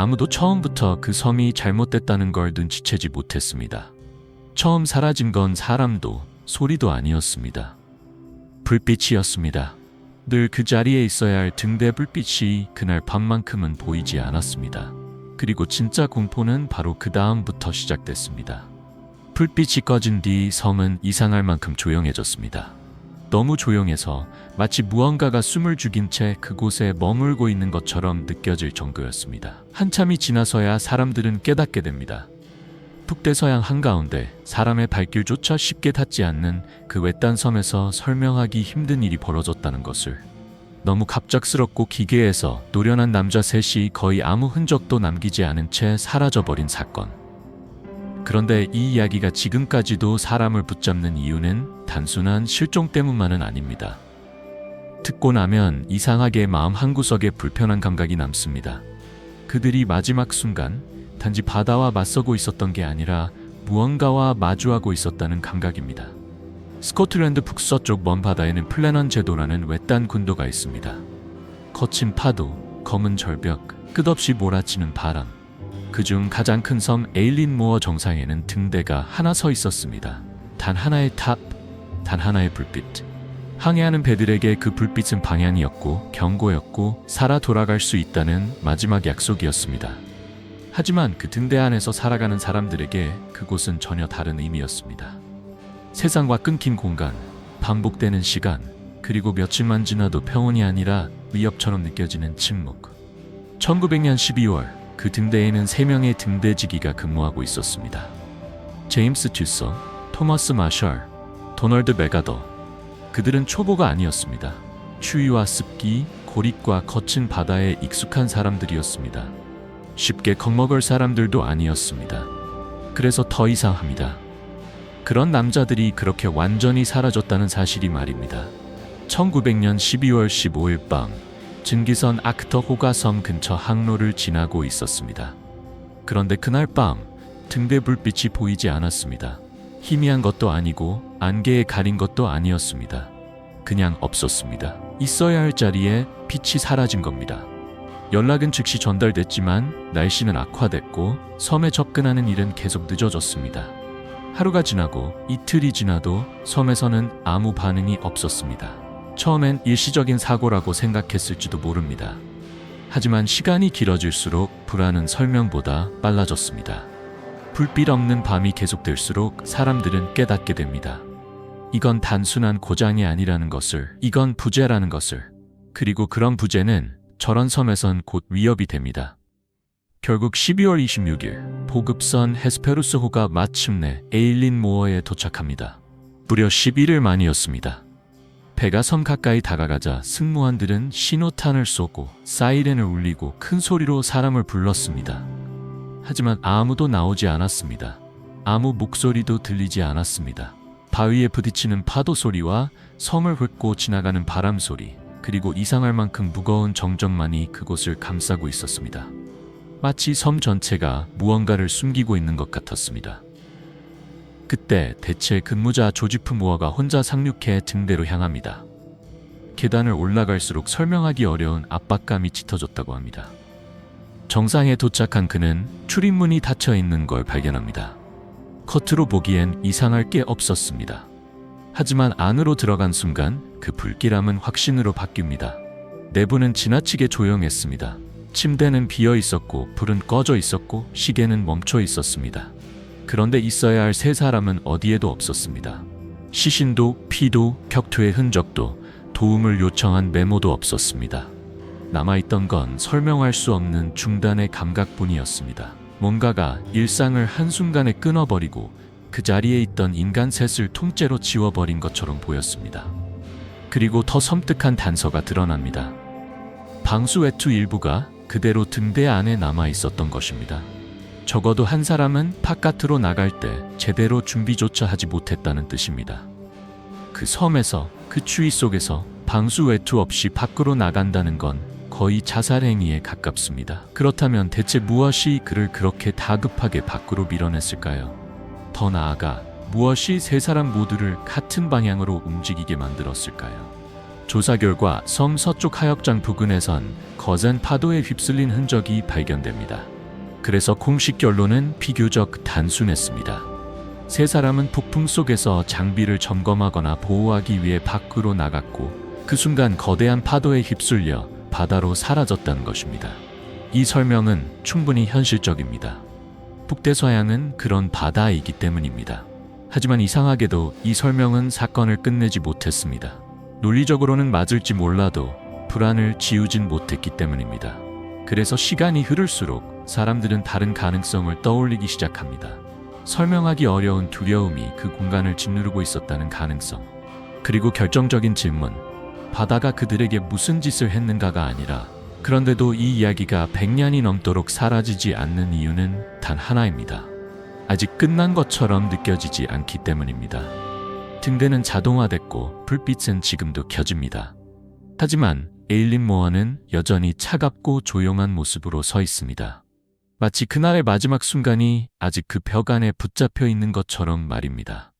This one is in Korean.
아무도 처음부터 그 섬이 잘못됐다는 걸 눈치채지 못했습니다. 처음 사라진 건 사람도 소리도 아니었습니다. 불빛이었습니다. 늘 그 자리에 있어야 할 등대 불빛이 그날 밤만큼은 보이지 않았습니다. 그리고 진짜 공포는 바로 그 다음부터 시작됐습니다. 불빛이 꺼진 뒤 섬은 이상할 만큼 조용해졌습니다. 너무 조용해서 마치 무언가가 숨을 죽인 채 그곳에 머물고 있는 것처럼 느껴질 정도였습니다. 한참이 지나서야 사람들은 깨닫게 됩니다. 북대서양 한가운데 사람의 발길조차 쉽게 닿지 않는 그 외딴 섬에서 설명하기 힘든 일이 벌어졌다는 것을. 너무 갑작스럽고 기괴해서 노련한 남자 셋이 거의 아무 흔적도 남기지 않은 채 사라져버린 사건. 그런데 이 이야기가 지금까지도 사람을 붙잡는 이유는 단순한 실종 때문만은 아닙니다. 듣고 나면 이상하게 마음 한구석에 불편한 감각이 남습니다. 그들이 마지막 순간 단지 바다와 맞서고 있었던 게 아니라 무언가와 마주하고 있었다는 감각입니다. 스코틀랜드 북서쪽 먼 바다에는 플래넌 제도라는 외딴 군도가 있습니다. 거친 파도, 검은 절벽, 끝없이 몰아치는 바람. 그중 가장 큰 섬 에일린 모어 정상에는 등대가 하나 서 있었습니다. 단 하나의 탑, 단 하나의 불빛. 항해하는 배들에게 그 불빛은 방향이었고 경고였고 살아 돌아갈 수 있다는 마지막 약속이었습니다. 하지만 그 등대 안에서 살아가는 사람들에게 그곳은 전혀 다른 의미였습니다. 세상과 끊긴 공간, 반복되는 시간, 그리고 며칠만 지나도 평온이 아니라 위협처럼 느껴지는 침묵. 1900년 12월 그 등대에는 3명의 등대지기가 근무하고 있었습니다. 제임스 듀서, 토머스 마셜, 도널드 메가더. 그들은 초보가 아니었습니다. 추위와 습기, 고립과 거친 바다에 익숙한 사람들이었습니다. 쉽게 겁먹을 사람들도 아니었습니다. 그래서 더 이상합니다. 그런 남자들이 그렇게 완전히 사라졌다는 사실이 말입니다. 1900년 12월 15일 밤 증기선 아크터호가 섬 근처 항로를 지나고 있었습니다. 그런데 그날 밤 등대 불빛이 보이지 않았습니다. 희미한 것도 아니고 안개에 가린 것도 아니었습니다. 그냥 없었습니다. 있어야 할 자리에 빛이 사라진 겁니다. 연락은 즉시 전달됐지만 날씨는 악화됐고 섬에 접근하는 일은 계속 늦어졌습니다. 하루가 지나고 이틀이 지나도 섬에서는 아무 반응이 없었습니다. 처음엔 일시적인 사고라고 생각했을지도 모릅니다. 하지만 시간이 길어질수록 불안은 설명보다 빨라졌습니다. 불빛 없는 밤이 계속될수록 사람들은 깨닫게 됩니다. 이건 단순한 고장이 아니라는 것을, 이건 부재라는 것을. 그리고 그런 부재는 저런 섬에선 곧 위협이 됩니다. 결국 12월 26일 보급선 헤스페루스호가 마침내 에일린 모어에 도착합니다. 무려 11일 만이었습니다. 배가 섬 가까이 다가가자 승무원들은 신호탄을 쏘고 사이렌을 울리고 큰 소리로 사람을 불렀습니다. 하지만 아무도 나오지 않았습니다. 아무 목소리도 들리지 않았습니다. 바위에 부딪히는 파도 소리와 섬을 훑고 지나가는 바람 소리, 그리고 이상할 만큼 무거운 정적만이 그곳을 감싸고 있었습니다. 마치 섬 전체가 무언가를 숨기고 있는 것 같았습니다. 그때 대체 근무자 조지프 무어가 혼자 상륙해 등대로 향합니다. 계단을 올라갈수록 설명하기 어려운 압박감이 짙어졌다고 합니다. 정상에 도착한 그는 출입문이 닫혀 있는 걸 발견합니다. 겉으로 보기엔 이상할 게 없었습니다. 하지만 안으로 들어간 순간 그 불길함은 확신으로 바뀝니다. 내부는 지나치게 조용했습니다. 침대는 비어 있었고 불은 꺼져 있었고 시계는 멈춰 있었습니다. 그런데 있어야 할 세 사람은 어디에도 없었습니다. 시신도 피도 격투의 흔적도 도움을 요청한 메모도 없었습니다. 남아있던 건 설명할 수 없는 중단의 감각뿐이었습니다. 뭔가가 일상을 한순간에 끊어버리고 그 자리에 있던 인간 셋을 통째로 지워버린 것처럼 보였습니다. 그리고 더 섬뜩한 단서가 드러납니다. 방수 외투 일부가 그대로 등대 안에 남아 있었던 것입니다. 적어도 한 사람은 바깥으로 나갈 때 제대로 준비조차 하지 못했다는 뜻입니다. 그 섬에서, 그 추위 속에서 방수 외투 없이 밖으로 나간다는 건 거의 자살 행위에 가깝습니다. 그렇다면 대체 무엇이 그를 그렇게 다급하게 밖으로 밀어냈을까요? 더 나아가 무엇이 세 사람 모두를 같은 방향으로 움직이게 만들었을까요? 조사 결과 섬 서쪽 하역장 부근에선 거센 파도에 휩쓸린 흔적이 발견됩니다. 그래서 공식 결론은 비교적 단순했습니다. 세 사람은 폭풍 속에서 장비를 점검하거나 보호하기 위해 밖으로 나갔고 그 순간 거대한 파도에 휩쓸려 바다로 사라졌다는 것입니다. 이 설명은 충분히 현실적입니다. 북대서양은 그런 바다이기 때문입니다. 하지만 이상하게도 이 설명은 사건을 끝내지 못했습니다. 논리적으로는 맞을지 몰라도 불안을 지우진 못했기 때문입니다. 그래서 시간이 흐를수록 사람들은 다른 가능성을 떠올리기 시작합니다. 설명하기 어려운 두려움이 그 공간을 짓누르고 있었다는 가능성. 그리고 결정적인 질문. 바다가 그들에게 무슨 짓을 했는가가 아니라 그런데도 이 이야기가 100년이 넘도록 사라지지 않는 이유는 단 하나입니다. 아직 끝난 것처럼 느껴지지 않기 때문입니다. 등대는 자동화됐고 불빛은 지금도 켜집니다. 하지만 에일린 모어는 여전히 차갑고 조용한 모습으로 서 있습니다. 마치 그날의 마지막 순간이 아직 그 벽 안에 붙잡혀 있는 것처럼 말입니다.